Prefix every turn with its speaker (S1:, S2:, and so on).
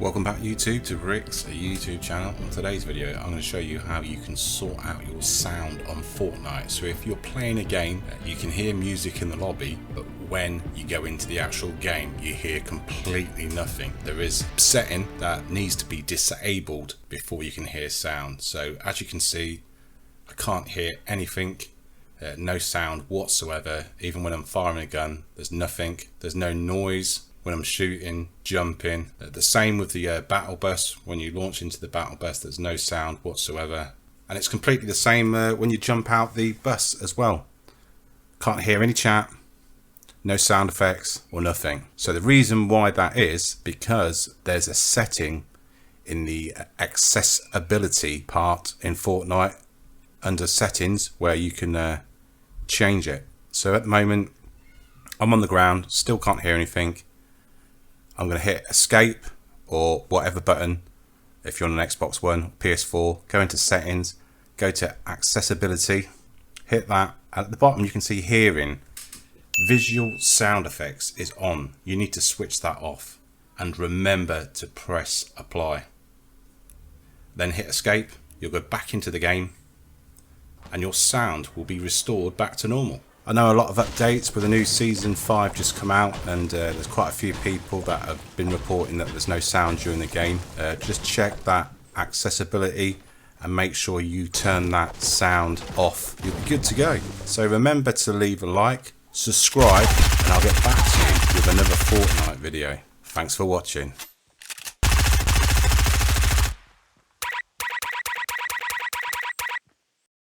S1: Welcome back YouTube to Rick's YouTube channel. In today's video I'm going to show you how you can sort out your sound on Fortnite. So if you're playing a game, you can hear music in the lobby, but when you go into the actual game you hear completely nothing. There is a setting that needs to be disabled before you can hear sound. So as you can see, I can't hear anything, no sound whatsoever. Even when I'm firing a gun, there's nothing, there's no noise when I'm shooting, jumping. The same with the battle bus. When you launch into the battle bus, there's no sound whatsoever. And it's completely the same when you jump out the bus as well. Can't hear any chat, no sound effects or nothing. So the reason why that is because there's a setting in the accessibility part in Fortnite under settings where you can change it. So at the moment I'm on the ground, still can't hear anything. I'm going to hit escape or whatever button. If you're on an Xbox One, PS4, go into settings, go to accessibility, hit that. At the bottom you can see hearing. Visual sound effects is on. You need to switch that off and remember to press apply. Then hit escape. You'll go back into the game and your sound will be restored back to normal. I know a lot of updates with the new season 5 just come out, and there's quite a few people that have been reporting that there's no sound during the game. Just check that accessibility and make sure you turn that sound off. You'll be good to go. So remember to leave a like, subscribe, and I'll get back to you with another Fortnite video. Thanks for watching.